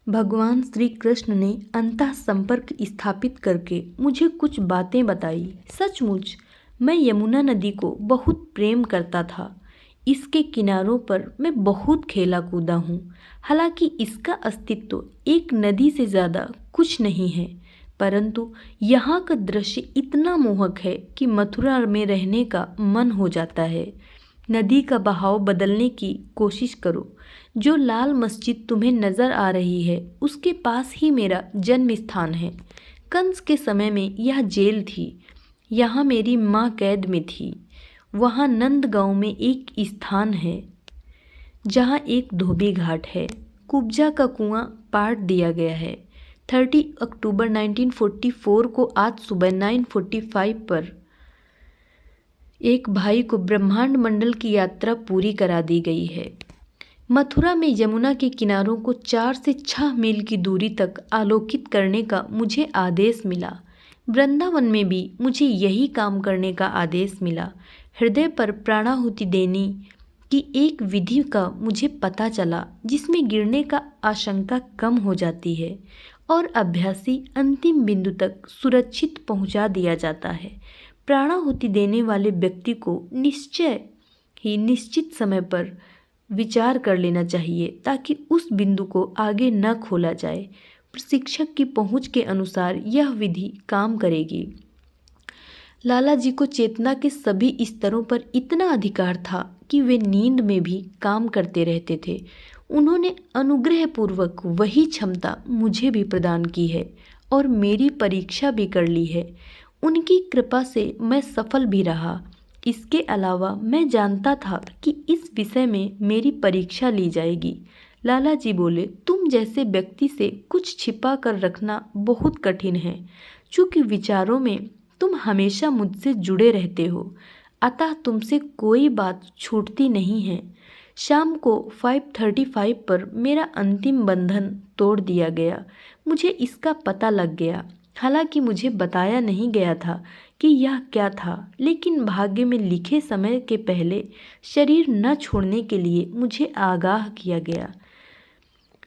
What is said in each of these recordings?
भगवान श्री कृष्ण ने अंतः संपर्क स्थापित करके मुझे कुछ बातें बताई। सचमुच मैं यमुना नदी को बहुत प्रेम करता था। इसके किनारों पर मैं बहुत खेला कूदा हूँ। हालांकि इसका अस्तित्व एक नदी से ज़्यादा कुछ नहीं है, परंतु यहाँ का दृश्य इतना मोहक है कि मथुरा में रहने का मन हो जाता है। नदी का बहाव बदलने की कोशिश करो। जो लाल मस्जिद तुम्हें नजर आ रही है उसके पास ही मेरा जन्म स्थान है। कंस के समय में यह जेल थी। यहाँ मेरी माँ कैद में थी। वहाँ नंदगांव में एक स्थान है जहाँ एक धोबी घाट है। कुब्जा का कुआं पाट दिया गया है। 30 अक्टूबर 1944 को आज सुबह 9:45 पर एक भाई को ब्रह्मांड मंडल की यात्रा पूरी करा दी गई है। मथुरा में यमुना के किनारों को 4 से 6 मील की दूरी तक आलोकित करने का मुझे आदेश मिला। वृंदावन में भी मुझे यही काम करने का आदेश मिला। हृदय पर प्राणाहुति देने की एक विधि का मुझे पता चला जिसमें गिरने का आशंका कम हो जाती है और अभ्यासी अंतिम बिंदु तक सुरक्षित पहुंचा दिया जाता है। प्राणाहुति देने वाले व्यक्ति को निश्चित समय पर विचार कर लेना चाहिए ताकि उस बिंदु को आगे न खोला जाए। प्रशिक्षक की पहुंच के अनुसार यह विधि काम करेगी। लाला जी को चेतना के सभी स्तरों पर इतना अधिकार था कि वे नींद में भी काम करते रहते थे। उन्होंने अनुग्रहपूर्वक वही क्षमता मुझे भी प्रदान की है और मेरी परीक्षा भी कर ली है। उनकी कृपा से मैं सफल भी रहा। इसके अलावा मैं जानता था कि इस विषय में मेरी परीक्षा ली जाएगी। लाला जी बोले, तुम जैसे व्यक्ति से कुछ छिपा कर रखना बहुत कठिन है। चूँकि विचारों में तुम हमेशा मुझसे जुड़े रहते हो, अतः तुमसे कोई बात छूटती नहीं है। शाम को 5:35 पर मेरा अंतिम बंधन तोड़ दिया गया। मुझे इसका पता लग गया। हालांकि मुझे बताया नहीं गया था कि यह क्या था, लेकिन भाग्य में लिखे समय के पहले शरीर न छोड़ने के लिए मुझे आगाह किया गया।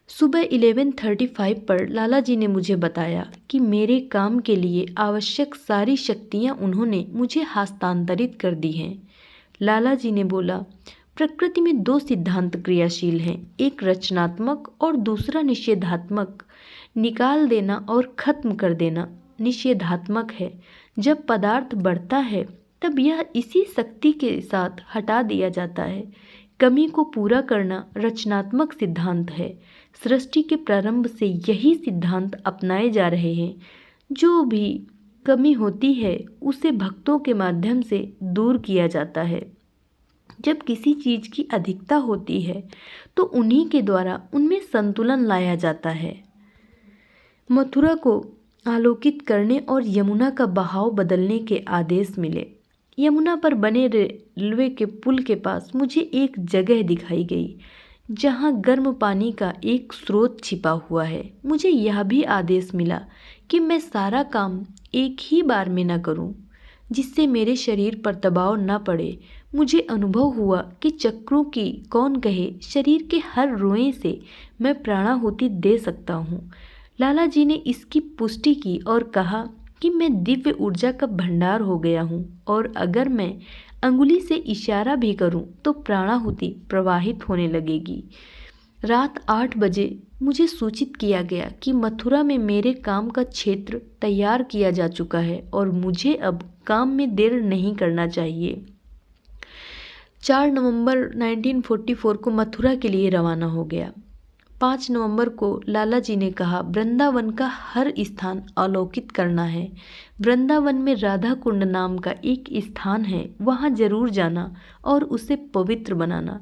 सुबह 11:35 पर लाला जी ने मुझे बताया कि मेरे काम के लिए आवश्यक सारी शक्तियां उन्होंने मुझे हस्तांतरित कर दी हैं। लाला जी ने बोला, प्रकृति में 2 सिद्धांत क्रियाशील हैं, एक रचनात्मक और दूसरा निषेधात्मक। निकाल देना और खत्म कर देना निषेधात्मक है। जब पदार्थ बढ़ता है तब यह इसी शक्ति के साथ हटा दिया जाता है। कमी को पूरा करना रचनात्मक सिद्धांत है। सृष्टि के प्रारंभ से यही सिद्धांत अपनाए जा रहे हैं। जो भी कमी होती है उसे भक्तों के माध्यम से दूर किया जाता है। जब किसी चीज की अधिकता होती है तो उन्हीं के द्वारा उनमें संतुलन लाया जाता है। मथुरा को आलोकित करने और यमुना का बहाव बदलने के आदेश मिले। यमुना पर बने रेलवे के पुल के पास मुझे एक जगह दिखाई गई जहां गर्म पानी का एक स्रोत छिपा हुआ है। मुझे यह भी आदेश मिला कि मैं सारा काम एक ही बार में न करूं, जिससे मेरे शरीर पर दबाव न पड़े। मुझे अनुभव हुआ कि चक्रों की कौन कहे, शरीर के हर रोए से मैं प्राणाहुति दे सकता हूँ। लाला जी ने इसकी पुष्टि की और कहा कि मैं दिव्य ऊर्जा का भंडार हो गया हूँ और अगर मैं अंगुली से इशारा भी करूँ तो प्राणाहुति प्रवाहित होने लगेगी। रात 8 बजे मुझे सूचित किया गया कि मथुरा में मेरे काम का क्षेत्र तैयार किया जा चुका है और मुझे अब काम में देर नहीं करना चाहिए। 4 नवंबर 1944 को मथुरा के लिए रवाना हो गया। 5 नवंबर को लाला जी ने कहा, वृंदावन का हर स्थान अवलोकित करना है। वृंदावन में राधा कुंड नाम का एक स्थान है, वहाँ जरूर जाना और उसे पवित्र बनाना।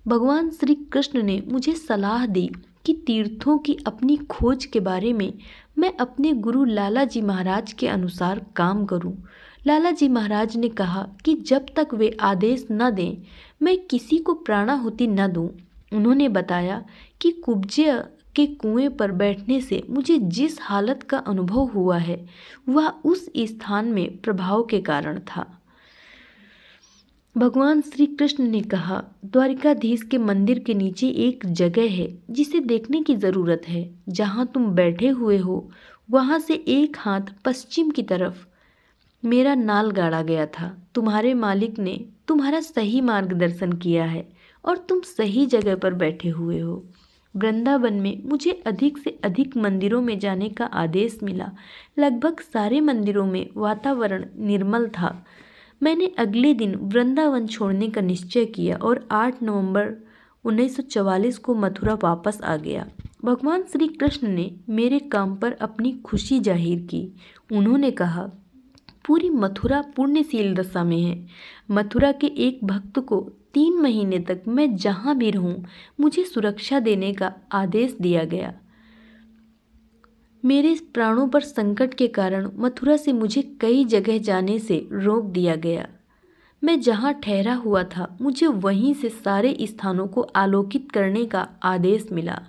भगवान श्री कृष्ण ने मुझे सलाह दी कि तीर्थों की अपनी खोज के बारे में मैं अपने गुरु लाला जी महाराज के अनुसार काम करूं। लाला जी महाराज ने कहा कि जब तक वे आदेश न दें मैं किसी को प्राणाहुति न दूं। उन्होंने बताया कि कुब्जे के कुएं पर बैठने से मुझे जिस हालत का अनुभव हुआ है वह उस स्थान में प्रभाव के कारण था। भगवान श्री कृष्ण ने कहा, द्वारिकाधीश के मंदिर के नीचे एक जगह है जिसे देखने की जरूरत है। जहाँ तुम बैठे हुए हो वहाँ से एक हाथ पश्चिम की तरफ मेरा नाल गाड़ा गया था। तुम्हारे मालिक ने तुम्हारा सही मार्गदर्शन किया है और तुम सही जगह पर बैठे हुए हो। वृंदावन में मुझे अधिक से अधिक मंदिरों में जाने का आदेश मिला। लगभग सारे मंदिरों में वातावरण निर्मल था। मैंने अगले दिन वृंदावन छोड़ने का निश्चय किया और 8 नवंबर 1944 को मथुरा वापस आ गया। भगवान श्री कृष्ण ने मेरे काम पर अपनी खुशी जाहिर की। उन्होंने कहा, पूरी मथुरा पुण्यशील दशा में है। मथुरा के एक भक्त को 3 महीने तक मैं जहाँ भी रहूं मुझे सुरक्षा देने का आदेश दिया गया। मेरे प्राणों पर संकट के कारण मथुरा से मुझे कई जगह जाने से रोक दिया गया। मैं जहाँ ठहरा हुआ था मुझे वहीं से सारे स्थानों को आलोकित करने का आदेश मिला।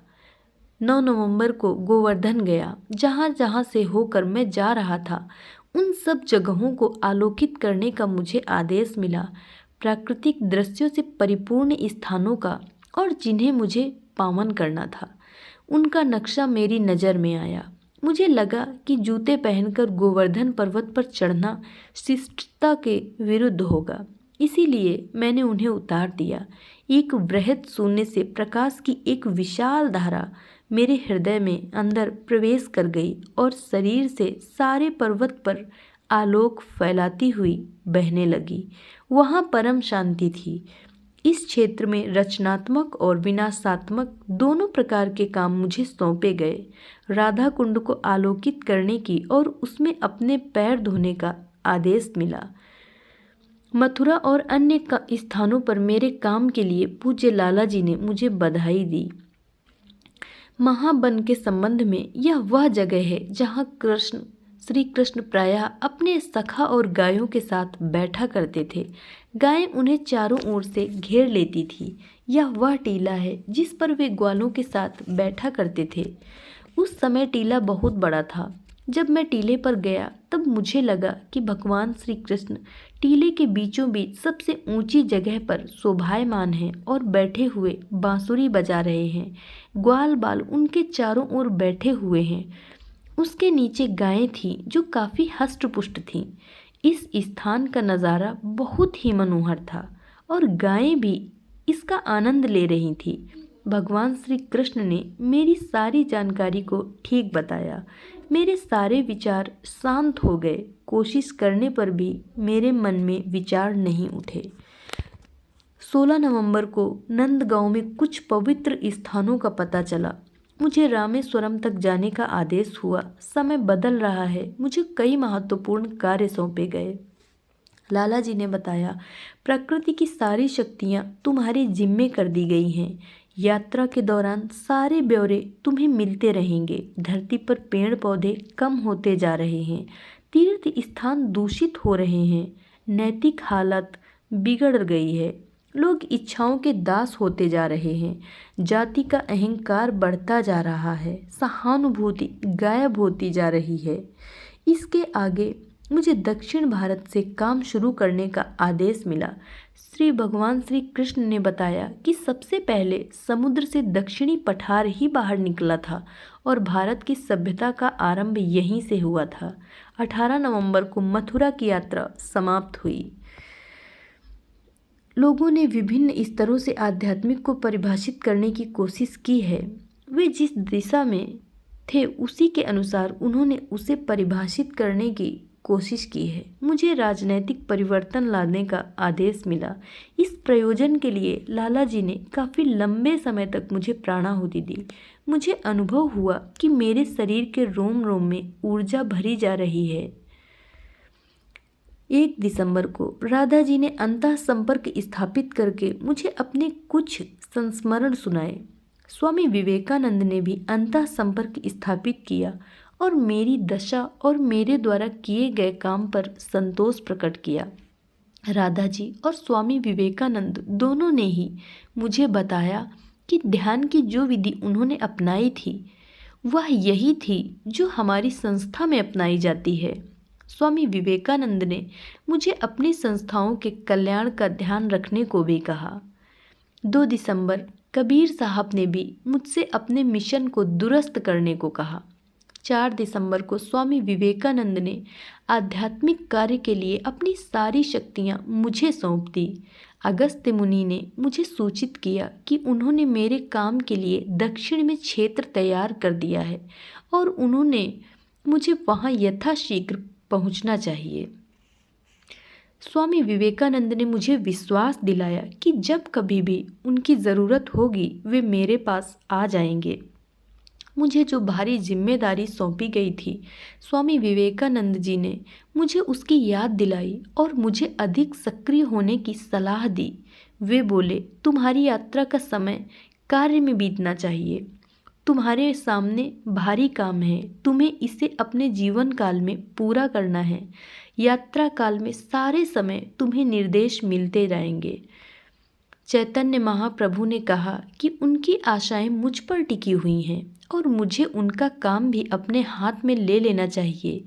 9 नवंबर को गोवर्धन गया। जहाँ जहाँ से होकर मैं जा रहा था उन सब जगहों को आलोकित करने का मुझे आदेश मिला। प्राकृतिक दृश्यों से परिपूर्ण स्थानों का और जिन्हें मुझे पावन करना था उनका नक्शा मेरी नज़र में आया। मुझे लगा कि जूते पहनकर गोवर्धन पर्वत पर चढ़ना शिष्टता के विरुद्ध होगा, इसीलिए मैंने उन्हें उतार दिया। एक वृहद शून्य से प्रकाश की एक विशाल धारा मेरे हृदय में अंदर प्रवेश कर गई और शरीर से सारे पर्वत पर आलोक फैलाती हुई बहने लगी। वहाँ परम शांति थी। इस क्षेत्र में रचनात्मक और विनाशात्मक दोनों प्रकार के काम मुझे सौंपे गए। राधा कुंड को आलोकित करने की और उसमें अपने पैर धोने का आदेश मिला। मथुरा और अन्य स्थानों पर मेरे काम के लिए पूज्य लाला जी ने मुझे बधाई दी। महाबन के संबंध में यह वह जगह है जहाँ श्री कृष्ण प्रायः अपने सखा और गायों के साथ बैठा करते थे। गायें उन्हें चारों ओर से घेर लेती थी। यह वह टीला है जिस पर वे ग्वालों के साथ बैठा करते थे। उस समय टीला बहुत बड़ा था। जब मैं टीले पर गया तब मुझे लगा कि भगवान श्री कृष्ण टीले के बीचों बीच सबसे ऊंची जगह पर शोभायमान हैं और बैठे हुए बांसुरी बजा रहे हैं। ग्वाल बाल उनके चारों ओर बैठे हुए हैं। उसके नीचे गायें थीं जो काफ़ी हष्ट-पुष्ट थीं। इस स्थान का नज़ारा बहुत ही मनोहर था और गायें भी इसका आनंद ले रही थीं। भगवान श्री कृष्ण ने मेरी सारी जानकारी को ठीक बताया। मेरे सारे विचार शांत हो गए। कोशिश करने पर भी मेरे मन में विचार नहीं उठे। 16 नवंबर को नंदगांव में कुछ पवित्र स्थानों का पता चला। मुझे रामेश्वरम तक जाने का आदेश हुआ। समय बदल रहा है। मुझे कई महत्वपूर्ण कार्य सौंपे गए। लाला जी ने बताया, प्रकृति की सारी शक्तियाँ तुम्हारे जिम्मे कर दी गई हैं। यात्रा के दौरान सारे ब्यौरे तुम्हें मिलते रहेंगे। धरती पर पेड़ पौधे कम होते जा रहे हैं। तीर्थ स्थान दूषित हो रहे हैं। नैतिक हालत बिगड़ गई है। लोग इच्छाओं के दास होते जा रहे हैं। जाति का अहंकार बढ़ता जा रहा है। सहानुभूति गायब होती जा रही है। इसके आगे मुझे दक्षिण भारत से काम शुरू करने का आदेश मिला। श्री भगवान श्री कृष्ण ने बताया कि सबसे पहले समुद्र से दक्षिणी पठार ही बाहर निकला था और भारत की सभ्यता का आरंभ यहीं से हुआ था। 18 नवंबर को मथुरा की यात्रा समाप्त हुई। लोगों ने विभिन्न स्तरों से आध्यात्मिक को परिभाषित करने की कोशिश की है। वे जिस दिशा में थे उसी के अनुसार उन्होंने उसे परिभाषित करने की कोशिश की है। मुझे राजनैतिक परिवर्तन लाने का आदेश मिला। इस प्रयोजन के लिए लाला जी ने काफ़ी लंबे समय तक मुझे प्राणाहुति दी। मुझे अनुभव हुआ कि मेरे शरीर के रोम रोम में ऊर्जा भरी जा रही है। 1 दिसंबर को राधा जी ने अंतः संपर्क स्थापित करके मुझे अपने कुछ संस्मरण सुनाए। स्वामी विवेकानंद ने भी अंतः संपर्क स्थापित किया और मेरी दशा और मेरे द्वारा किए गए काम पर संतोष प्रकट किया। राधा जी और स्वामी विवेकानंद दोनों ने ही मुझे बताया कि ध्यान की जो विधि उन्होंने अपनाई थी वह यही थी जो हमारी संस्था में अपनाई जाती है। स्वामी विवेकानंद ने मुझे अपनी संस्थाओं के कल्याण का ध्यान रखने को भी कहा। 2 दिसंबर कबीर साहब ने भी मुझसे अपने मिशन को दुरुस्त करने को कहा। 4 दिसंबर को स्वामी विवेकानंद ने आध्यात्मिक कार्य के लिए अपनी सारी शक्तियां मुझे सौंप दी। अगस्त्य मुनि ने मुझे सूचित किया कि उन्होंने मेरे काम के लिए दक्षिण में क्षेत्र तैयार कर दिया है और उन्होंने मुझे वहां यथाशीघ्र पहुंचना चाहिए। स्वामी विवेकानंद ने मुझे विश्वास दिलाया कि जब कभी भी उनकी ज़रूरत होगी वे मेरे पास आ जाएंगे। मुझे जो भारी जिम्मेदारी सौंपी गई थी, स्वामी विवेकानंद जी ने मुझे उसकी याद दिलाई और मुझे अधिक सक्रिय होने की सलाह दी। वे बोले, तुम्हारी यात्रा का समय कार्य में बीतना चाहिए। तुम्हारे सामने भारी काम है, तुम्हें इसे अपने जीवन काल में पूरा करना है। यात्रा काल में सारे समय तुम्हें निर्देश मिलते रहेंगे। चैतन्य महाप्रभु ने कहा कि उनकी आशाएं मुझ पर टिकी हुई हैं और मुझे उनका काम भी अपने हाथ में ले लेना चाहिए।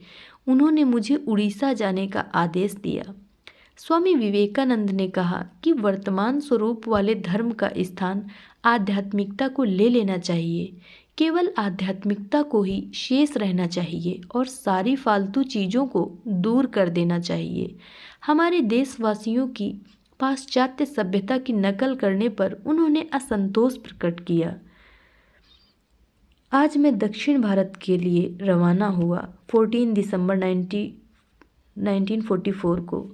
उन्होंने मुझे उड़ीसा जाने का आदेश दिया। स्वामी विवेकानंद ने कहा कि वर्तमान स्वरूप वाले धर्म का स्थान आध्यात्मिकता को ले लेना चाहिए। केवल आध्यात्मिकता को ही शेष रहना चाहिए और सारी फालतू चीज़ों को दूर कर देना चाहिए। हमारे देशवासियों की पाश्चात्य सभ्यता की नकल करने पर उन्होंने असंतोष प्रकट किया। आज मैं दक्षिण भारत के लिए रवाना हुआ 14 दिसंबर 1944 को।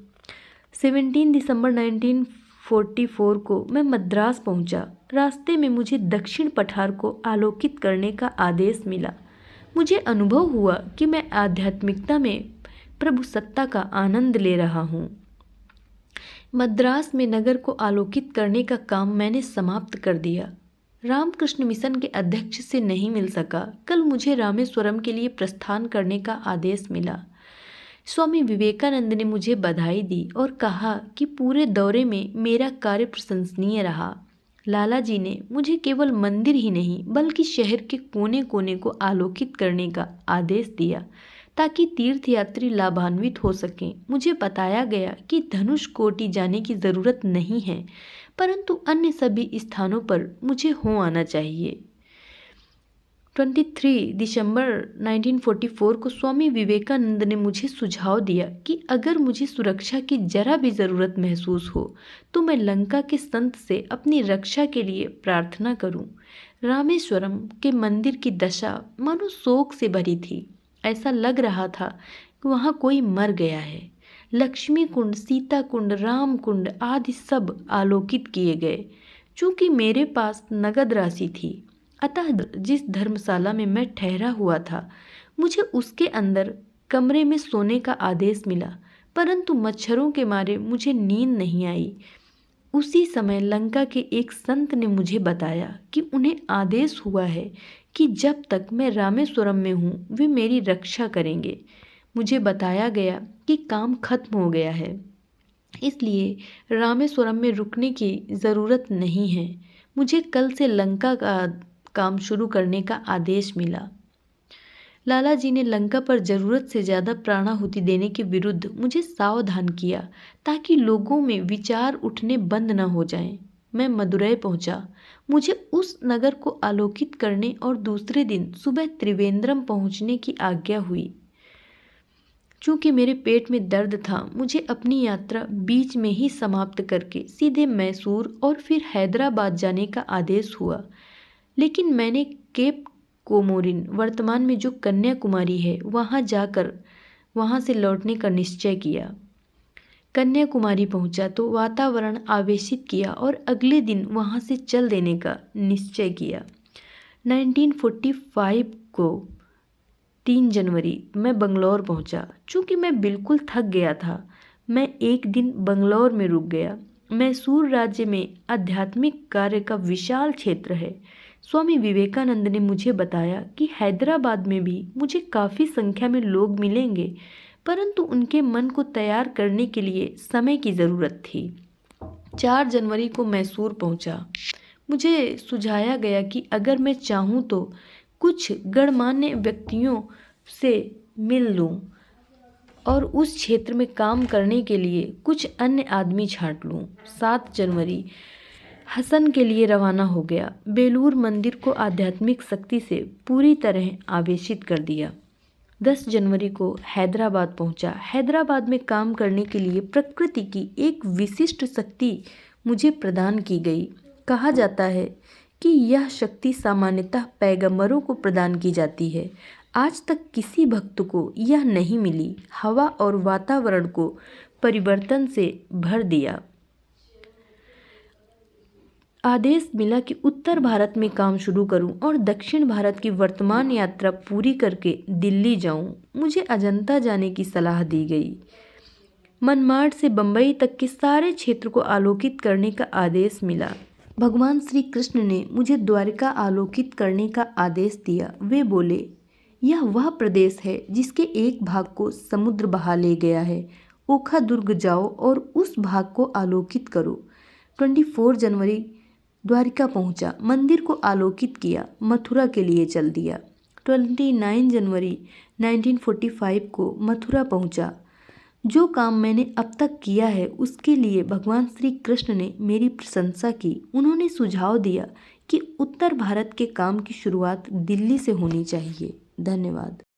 17 दिसंबर 1944 को मैं मद्रास पहुंचा। रास्ते में मुझे दक्षिण पठार को आलोकित करने का आदेश मिला। मुझे अनुभव हुआ कि मैं आध्यात्मिकता में प्रभु सत्ता का आनंद ले रहा हूँ। मद्रास में नगर को आलोकित करने का काम मैंने समाप्त कर दिया। रामकृष्ण मिशन के अध्यक्ष से नहीं मिल सका। कल मुझे रामेश्वरम के लिए प्रस्थान करने का आदेश मिला। स्वामी विवेकानंद ने मुझे बधाई दी और कहा कि पूरे दौरे में मेरा कार्य प्रशंसनीय रहा। लाला जी ने मुझे केवल मंदिर ही नहीं बल्कि शहर के कोने कोने को आलोकित करने का आदेश दिया ताकि तीर्थयात्री लाभान्वित हो सकें। मुझे बताया गया कि धनुषकोटी जाने की ज़रूरत नहीं है, परंतु अन्य सभी स्थानों पर मुझे हो आना चाहिए। 23 दिसंबर 1944 को स्वामी विवेकानंद ने मुझे सुझाव दिया कि अगर मुझे सुरक्षा की जरा भी ज़रूरत महसूस हो तो मैं लंका के संत से अपनी रक्षा के लिए प्रार्थना करूं। रामेश्वरम के मंदिर की दशा मानो शोक से भरी थी। ऐसा लग रहा था कि वहाँ कोई मर गया है। लक्ष्मी कुंड, सीता कुंड, राम कुंड आदि सब आलोकित किए गए। चूँकि मेरे पास नगद राशि थी, अतः जिस धर्मशाला में मैं ठहरा हुआ था मुझे उसके अंदर कमरे में सोने का आदेश मिला, परंतु मच्छरों के मारे मुझे नींद नहीं आई। उसी समय लंका के एक संत ने मुझे बताया कि उन्हें आदेश हुआ है कि जब तक मैं रामेश्वरम में हूँ वे मेरी रक्षा करेंगे। मुझे बताया गया कि काम खत्म हो गया है, इसलिए रामेश्वरम में रुकने की ज़रूरत नहीं है। मुझे कल से लंका का काम शुरू करने का आदेश मिला। लाला जी ने लंका पर ज़रूरत से ज़्यादा प्राणाहुति देने के विरुद्ध मुझे सावधान किया ताकि लोगों में विचार उठने बंद न हो जाएं। मैं मदुरै पहुंचा। मुझे उस नगर को आलोकित करने और दूसरे दिन सुबह त्रिवेंद्रम पहुंचने की आज्ञा हुई। चूँकि मेरे पेट में दर्द था, मुझे अपनी यात्रा बीच में ही समाप्त करके सीधे मैसूर और फिर हैदराबाद जाने का आदेश हुआ। लेकिन मैंने केप कोमोरिन, वर्तमान में जो कन्याकुमारी है, वहाँ जाकर वहाँ से लौटने का निश्चय किया। कन्याकुमारी पहुँचा तो वातावरण आवेशित किया और अगले दिन वहाँ से चल देने का निश्चय किया। 1945 को 3 जनवरी मैं बंगलौर पहुँचा। चूँकि मैं बिल्कुल थक गया था, मैं एक दिन बंगलौर में रुक गया। मैसूर राज्य में आध्यात्मिक कार्य का विशाल क्षेत्र है। स्वामी विवेकानंद ने मुझे बताया कि हैदराबाद में भी मुझे काफ़ी संख्या में लोग मिलेंगे, परंतु उनके मन को तैयार करने के लिए समय की ज़रूरत थी। 4 जनवरी को मैसूर पहुंचा। मुझे सुझाया गया कि अगर मैं चाहूँ तो कुछ गणमान्य व्यक्तियों से मिल लूँ। और उस क्षेत्र में काम करने के लिए कुछ अन्य आदमी छांट लूँ। 7 जनवरी हसन के लिए रवाना हो गया। बेलूर मंदिर को आध्यात्मिक शक्ति से पूरी तरह आवेशित कर दिया। 10 जनवरी को हैदराबाद पहुंचा। हैदराबाद में काम करने के लिए प्रकृति की एक विशिष्ट शक्ति मुझे प्रदान की गई। कहा जाता है कि यह शक्ति सामान्यतः पैगंबरों को प्रदान की जाती है। आज तक किसी भक्त को यह नहीं मिली। हवा और वातावरण को परिवर्तन से भर दिया। आदेश मिला कि उत्तर भारत में काम शुरू करूं और दक्षिण भारत की वर्तमान यात्रा पूरी करके दिल्ली जाऊं। मुझे अजंता जाने की सलाह दी गई। मनमाड से बंबई तक के सारे क्षेत्र को आलोकित करने का आदेश मिला। भगवान श्री कृष्ण ने मुझे द्वारिका आलोकित करने का आदेश दिया। वे बोले, यह वह प्रदेश है जिसके एक भाग को समुद्र बहा ले गया है। ओखा दुर्ग जाओ और उस भाग को आलोकित करो। 24 जनवरी द्वारिका पहुंचा, मंदिर को आलोकित किया, मथुरा के लिए चल दिया। 29 जनवरी 1945 को मथुरा पहुंचा। जो काम मैंने अब तक किया है उसके लिए भगवान श्री कृष्ण ने मेरी प्रशंसा की। उन्होंने सुझाव दिया कि उत्तर भारत के काम की शुरुआत दिल्ली से होनी चाहिए। धन्यवाद।